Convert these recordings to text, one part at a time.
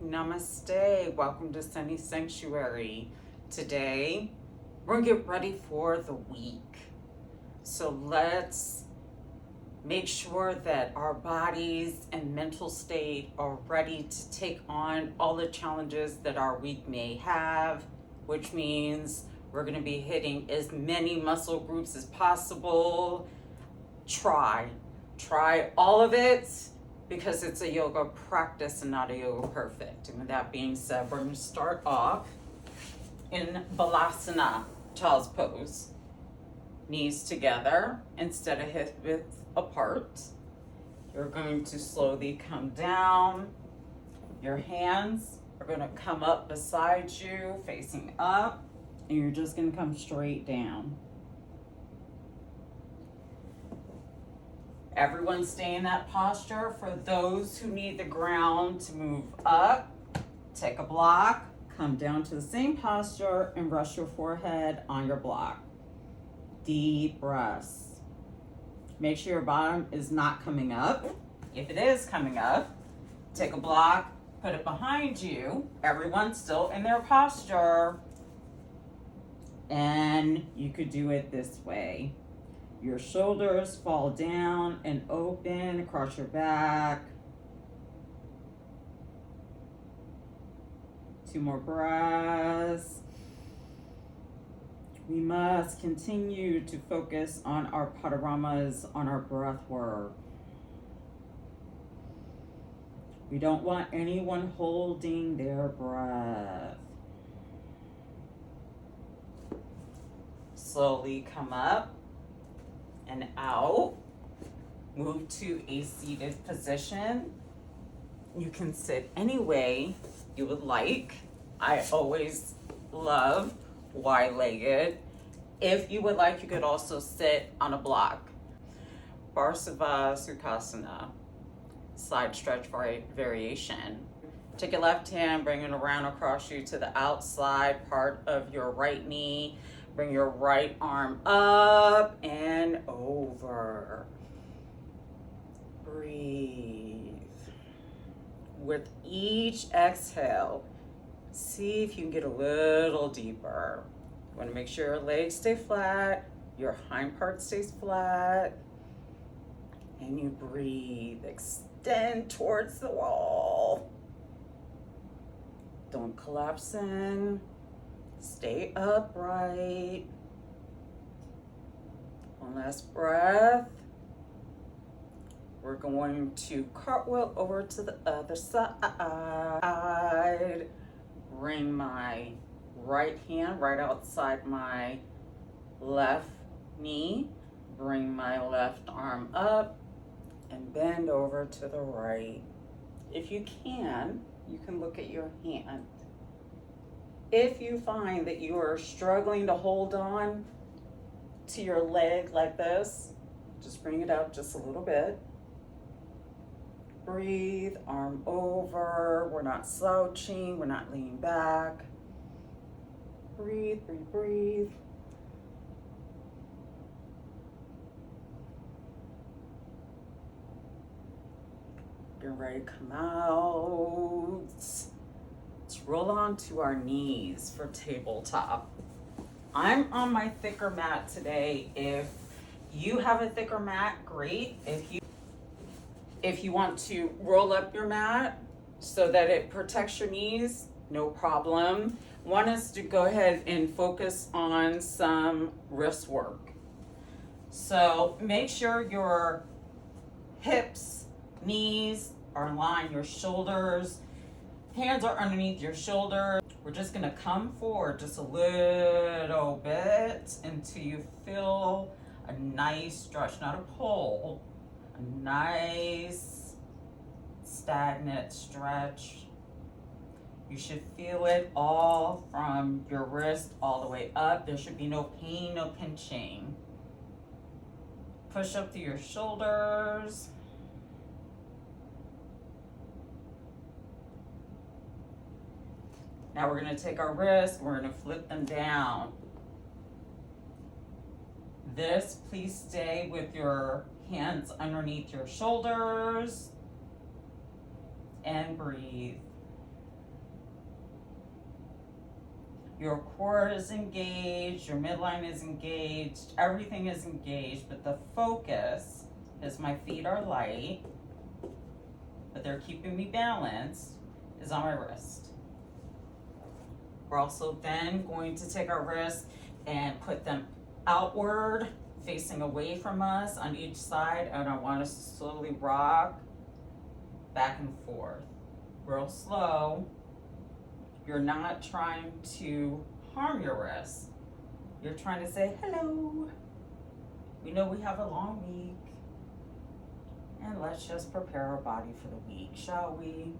Namaste. Welcome to Sunny Sanctuary. Today, we're going to get ready for the week. So let's make sure that our bodies and mental state are ready to take on all the challenges that our week may have, which means we're going to be hitting as many muscle groups as possible. Try all of it, because it's a yoga practice and not a yoga perfect. And with that being said, we're going to start off in Balasana, child's pose. Knees together instead of hip width apart. You're going to slowly come down. Your hands are going to come up beside you, facing up, and you're just going to come straight down. Everyone stay in that posture. For those who need the ground to move up, take a block, come down to the same posture and rest your forehead on your block. Deep breaths. Make sure your bottom is not coming up. If it is coming up, take a block, put it behind you. Everyone's still in their posture. And you could do it this way. Your shoulders fall down and open across your back. 2 more breaths. We must continue to focus on our padaramas, on our breath work. We don't want anyone holding their breath. Slowly come up and out. Move to a seated position. You can sit any way you would like. I always love wide-legged. If you would like, you could also sit on a block. Barsava Sukhasana, side stretch variation. Take your left hand, bring it around across you to the outside part of your right knee. Bring your right arm up and over. Breathe. With each exhale, see if you can get a little deeper. You want to make sure your legs stay flat, your hind part stays flat, and you breathe. Extend towards the wall. Don't collapse in. Stay upright. One last breath. We're going to cartwheel over to the other side. Bring my right hand right outside my left knee. Bring my left arm up and bend over to the right. If you can look at your hand. If you find that you are struggling to hold on to your leg like this, just bring it up just a little bit. Breathe, arm over. We're not slouching, we're not leaning back. Breathe, breathe, breathe. Get ready to come out. Let's roll onto our knees for tabletop. I'm on my thicker mat today. If you have a thicker mat, great. If you want to roll up your mat so that it protects your knees, no problem. Want us to go ahead and focus on some wrist work. So make sure your hips, knees are in line, your shoulders, hands are underneath your shoulders. We're just gonna come forward just a little bit until you feel a nice stretch, not a pull, a nice stagnant stretch. You should feel it all from your wrist all the way up. There should be no pain, no pinching. Push up through your shoulders. Now we're going to take our wrists, we're going to flip them down. This, please stay with your hands underneath your shoulders and breathe. Your core is engaged, your midline is engaged, everything is engaged, but the focus is my feet are light, but they're keeping me balanced, is on my wrist. We're also then going to take our wrists and put them outward, facing away from us on each side, and I want us to slowly rock back and forth. Real slow. You're not trying to harm your wrists. You're trying to say, hello. We know we have a long week, and let's just prepare our body for the week, shall we?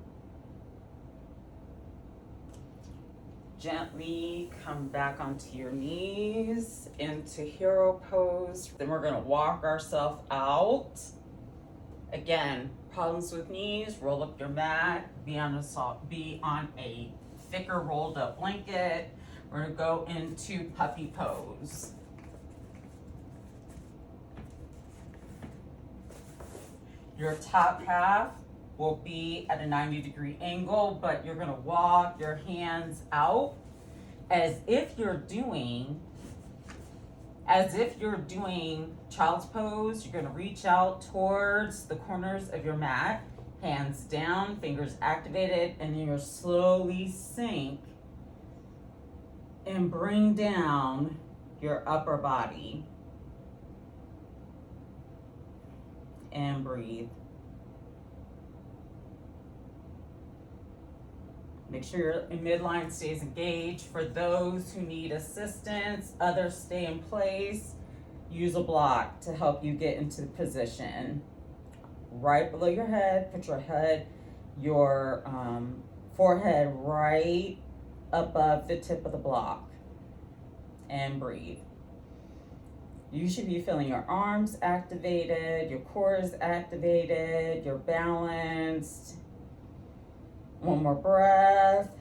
Gently come back onto your knees into hero pose. Then we're gonna walk ourselves out. Again, problems with knees, roll up your mat, be on a thicker rolled up blanket. We're gonna go into puppy pose. Your top half will be at a 90-degree angle, but you're gonna walk your hands out as if you're doing child's pose. You're gonna reach out towards the corners of your mat, hands down, fingers activated, and then you're slowly sink and bring down your upper body. And breathe. Make sure your midline stays engaged. For those who need assistance, others stay in place. Use a block to help you get into the position. Right below your head, put your forehead right above the tip of the block. And breathe. You should be feeling your arms activated, your core is activated, you're balanced. One more breath.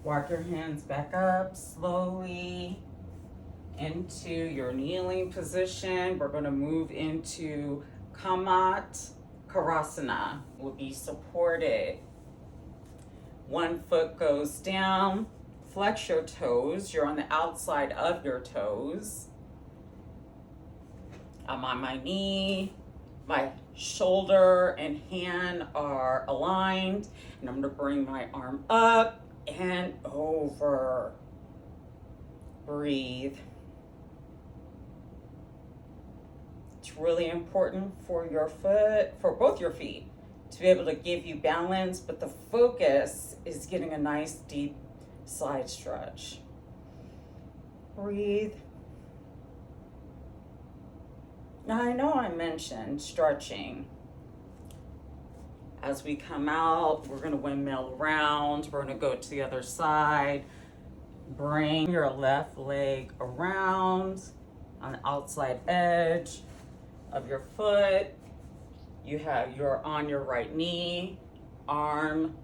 Walk your hands back up slowly into your kneeling position. We're going to move into Kamat Karasana. We'll be supported. One foot goes down, flex your toes. You're on the outside of your toes. I'm on my knee. My shoulder and hand are aligned. And I'm gonna bring my arm up and over. Breathe. It's really important for both your feet, to be able to give you balance, but the focus is getting a nice deep side stretch. Breathe. Now I know I mentioned stretching. As we come out, we're gonna windmill around. We're gonna go to the other side. Bring your left leg around on the outside edge of your foot. You're on your right knee, arm,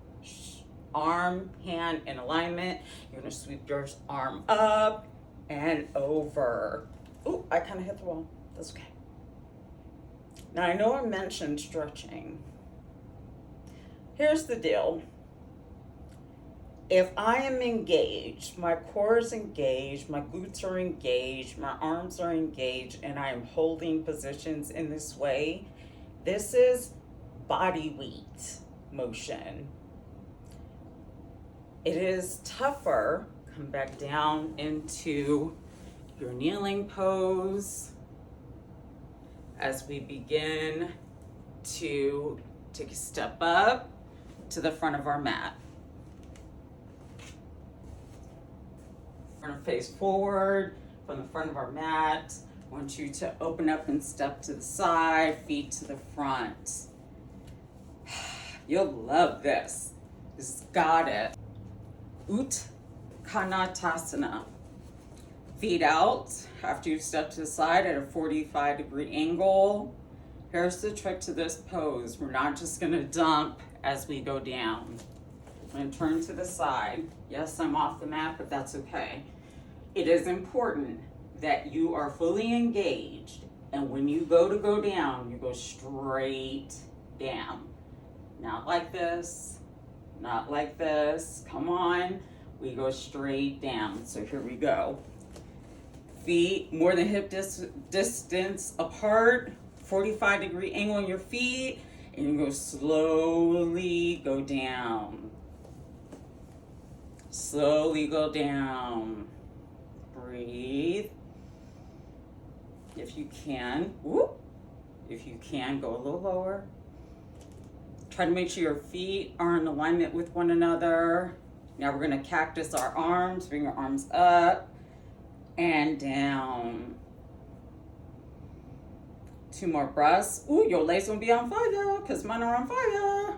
hand in alignment. You're gonna sweep your arm up and over. Ooh, I kind of hit the wall. That's okay. Now I know I mentioned stretching. Here's the deal. If I am engaged, my core is engaged, my glutes are engaged, my arms are engaged, and I am holding positions in this way, this is body weight motion. It is tougher. Come back down into your kneeling pose as we begin to take a step up to the front of our mat. We're gonna face forward from the front of our mat. I want you to open up and step to the side, feet to the front. You'll love this. Just got it. Uttanatasana. Feet out after you step to the side at a 45-degree angle. Here's the trick to this pose. We're not just gonna dump as we go down. I'm gonna turn to the side. Yes, I'm off the mat, but that's okay. It is important that you are fully engaged, and when you go to go down, you go straight down. Not like this, not like this. Come on. We go straight down. So here we go. Feet more than hip distance apart, 45-degree angle on your feet, and you go slowly go down. Slowly go down. Breathe. If you can, whoop. If you can, go a little lower. Try to make sure your feet are in alignment with one another. Now we're gonna cactus our arms. Bring your arms up and down. 2 more breaths. Ooh, your legs gonna be on fire because mine are on fire.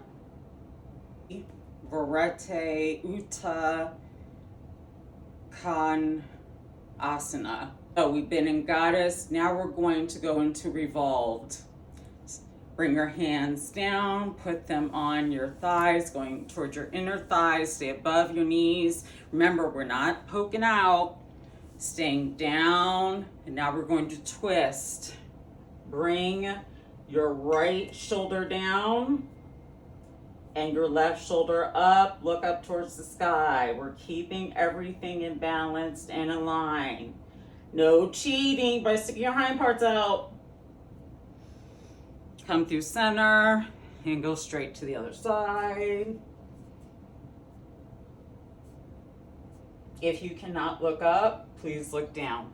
Varete Uttanasana asana. So we've been in goddess. Now we're going to go into revolved. Bring your hands down, put them on your thighs, going towards your inner thighs, stay above your knees. Remember, we're not poking out, staying down. And now we're going to twist. Bring your right shoulder down and your left shoulder up. Look up towards the sky. We're keeping everything in balance and aligned. No cheating by sticking your hind parts out. Come through center and go straight to the other side. If you cannot look up, please look down.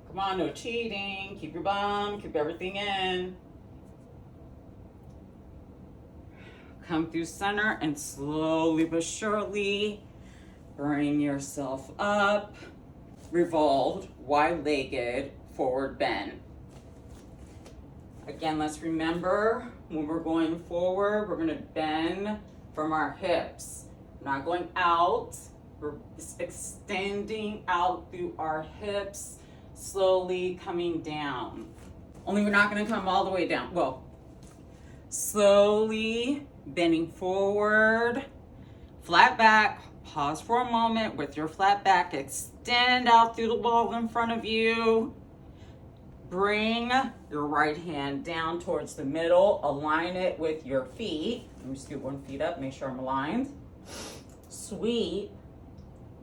Come on, no cheating. Keep your bum, keep everything in. Come through center and slowly but surely bring yourself up. Revolved, wide-legged, forward bend. Again, let's remember when we're going forward, we're gonna bend from our hips. We're not going out, we're extending out through our hips, slowly coming down. Only we're not gonna come all the way down. Well, slowly bending forward, flat back. Pause for a moment with your flat back. Extend out through the wall in front of you. Bring your right hand down towards the middle. Align it with your feet. Let me scoot one foot up, make sure I'm aligned. Sweep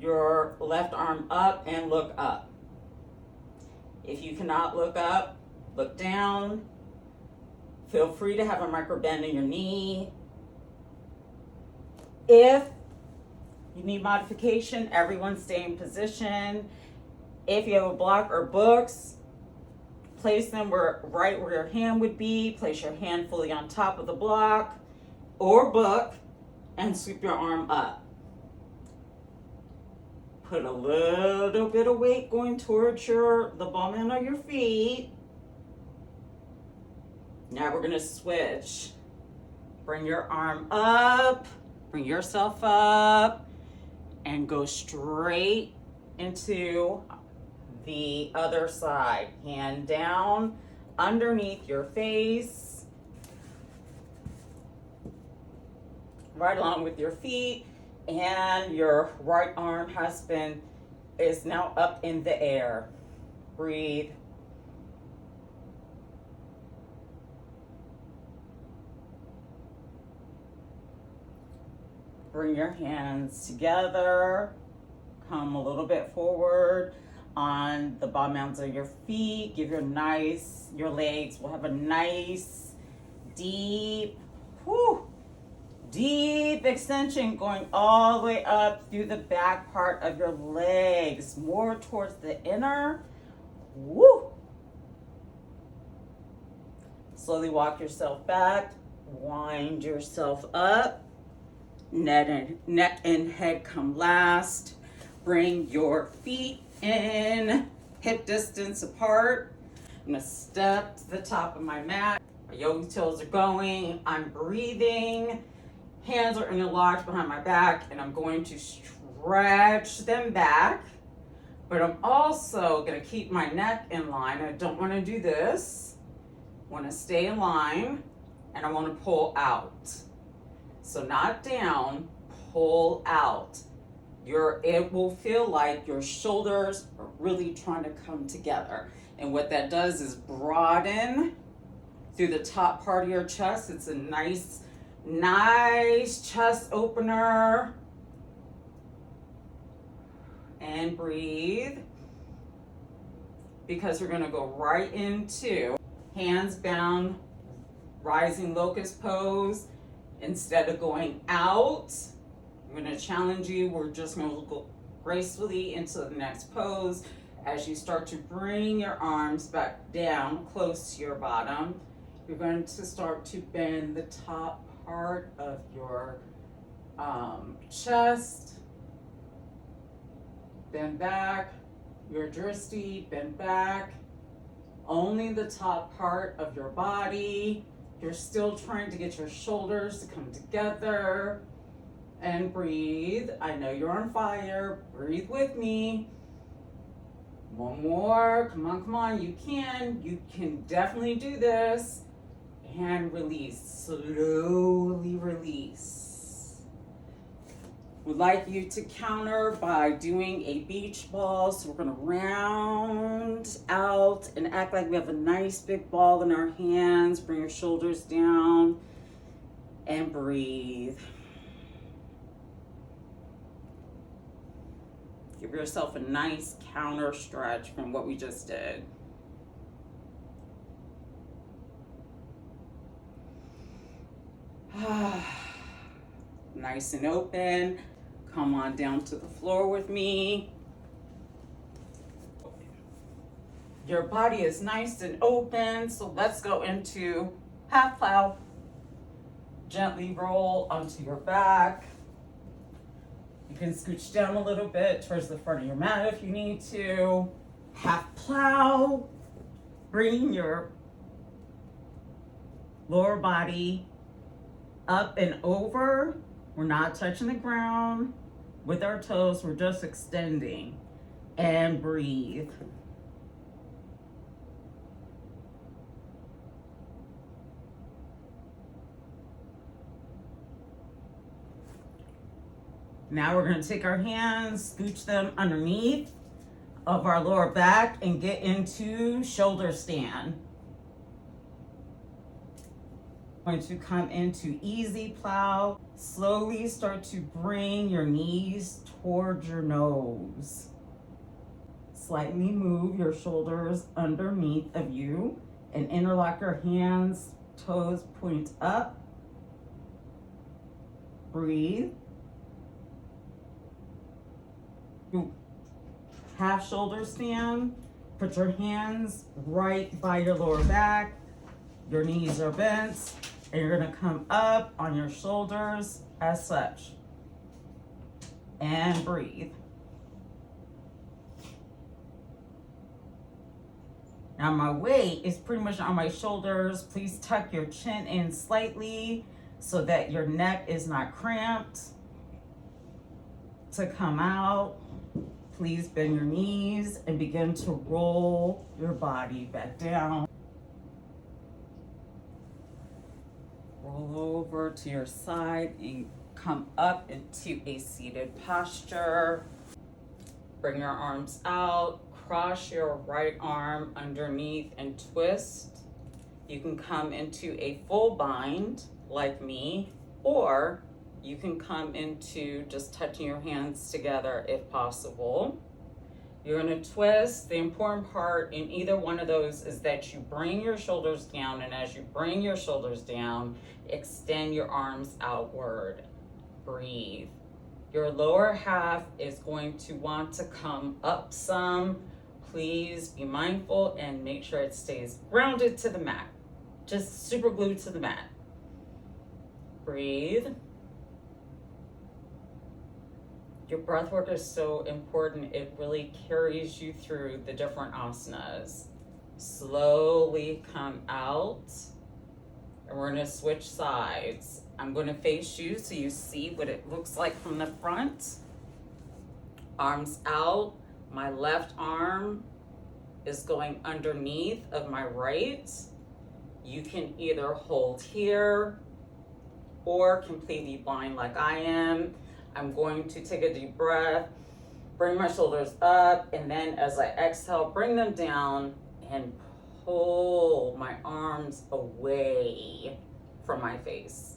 your left arm up and look up. If you cannot look up, look down. Feel free to have a micro bend in your knee. If you need modification, everyone stay in position. If you have a block or books, place them right where your hand would be. Place your hand fully on top of the block or book and sweep your arm up. Put a little bit of weight going towards the bum end of your feet. Now we're gonna switch. Bring your arm up, bring yourself up, and go straight into the other side. Hand down underneath your face, right along with your feet, and your right arm is now up in the air. Breathe. Bring your hands together. Come a little bit forward on the bottom ends of your feet. Give your legs will have a nice, deep extension going all the way up through the back part of your legs, more towards the inner. Woo! Slowly walk yourself back, wind yourself up. Neck and head come last. Bring your feet in, hip distance apart. I'm gonna step to the top of my mat. My yoga toes are going. I'm breathing. Hands are interlocked behind my back, and I'm going to stretch them back. But I'm also gonna keep my neck in line. I don't wanna do this. I wanna stay in line, and I wanna pull out. So not down, pull out. It will feel like your shoulders are really trying to come together. And what that does is broaden through the top part of your chest. It's a nice chest opener. And breathe. Because we're gonna go right into hands bound, rising locust pose. Instead of going out, I'm gonna challenge you. We're just gonna go gracefully into the next pose. As you start to bring your arms back down close to your bottom, you're going to start to bend the top part of your chest. Bend back, your drishti, bend back. Only the top part of your body. You're still trying to get your shoulders to come together. And breathe. I know you're on fire. Breathe with me. One more. Come on, come on. You can definitely do this. And release. Slowly release. Would like you to counter by doing a beach ball. So we're going to round out and act like we have a nice big ball in our hands. Bring your shoulders down and breathe. Give yourself a nice counter stretch from what we just did. Nice and open. Come on down to the floor with me. Your body is nice and open, so let's go into half plow. Gently roll onto your back. You can scooch down a little bit towards the front of your mat if you need to. Half plow. Bring your lower body up and over. We're not touching the ground with our toes. We're just extending. And breathe. Now we're going to take our hands, scooch them underneath of our lower back and get into shoulder stand. Going to come into easy plow. Slowly start to bring your knees towards your nose. Slightly move your shoulders underneath of you and interlock your hands, toes point up. Breathe. Half shoulder stand. Put your hands right by your lower back. Your knees are bent. And you're going to come up on your shoulders as such. And breathe. Now my weight is pretty much on my shoulders. Please tuck your chin in slightly so that your neck is not cramped. To come out, please bend your knees and begin to roll your body back down. Roll over to your side and come up into a seated posture. Bring your arms out. Cross your right arm underneath and twist. You can come into a full bind like me, or you can come into just touching your hands together if possible. You're going to twist. The important part in either one of those is that you bring your shoulders down, and as you bring your shoulders down, extend your arms outward. Breathe. Your lower half is going to want to come up some. Please be mindful and make sure it stays grounded to the mat. Just super glued to the mat. Breathe. Your breath work is so important. It really carries you through the different asanas. Slowly come out. And we're going to switch sides. I'm going to face you so you see what it looks like from the front. Arms out. My left arm is going underneath of my right. You can either hold here or completely bind like I am. I'm going to take a deep breath, bring my shoulders up, and then as I exhale, bring them down and pull my arms away from my face.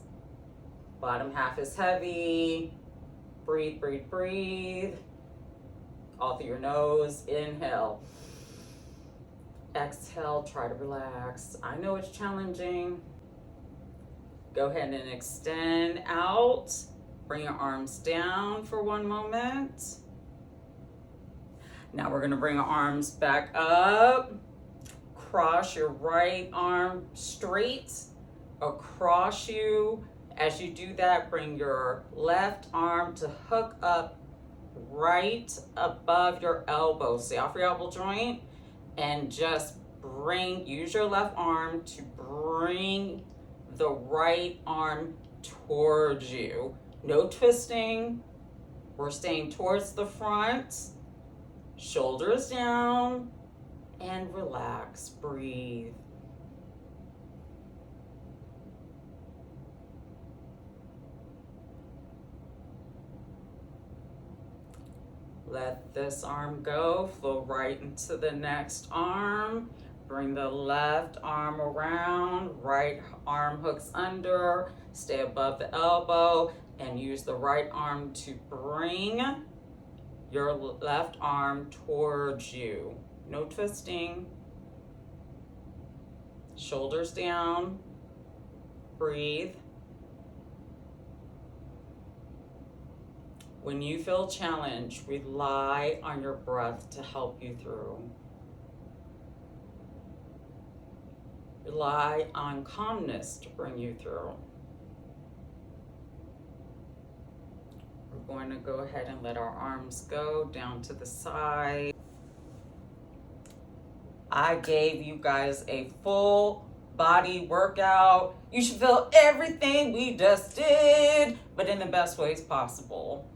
Bottom half is heavy. Breathe, breathe, breathe. All through your nose. Inhale. Exhale, try to relax. I know it's challenging. Go ahead and extend out. Bring your arms down for one moment. Now we're gonna bring our arms back up. Cross your right arm straight across you. As you do that, bring your left arm to hook up right above your elbow. Stay off your elbow joint and just use your left arm to bring the right arm towards you. No twisting. We're staying towards the front. Shoulders down and relax. Breathe. Let this arm go. Flow right into the next arm. Bring the left arm around. Right arm hooks under. Stay above the elbow and use the right arm to bring your left arm towards you. No twisting. Shoulders down. Breathe. When you feel challenged, rely on your breath to help you through. Rely on calmness to bring you through. We're going to go ahead and let our arms go down to the side. I gave you guys a full body workout. You should feel everything we just did, but in the best ways possible.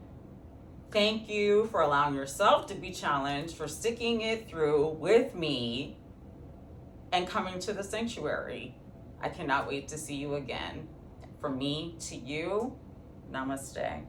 Thank you for allowing yourself to be challenged, for sticking it through with me and coming to the sanctuary. I cannot wait to see you again. From me to you, namaste.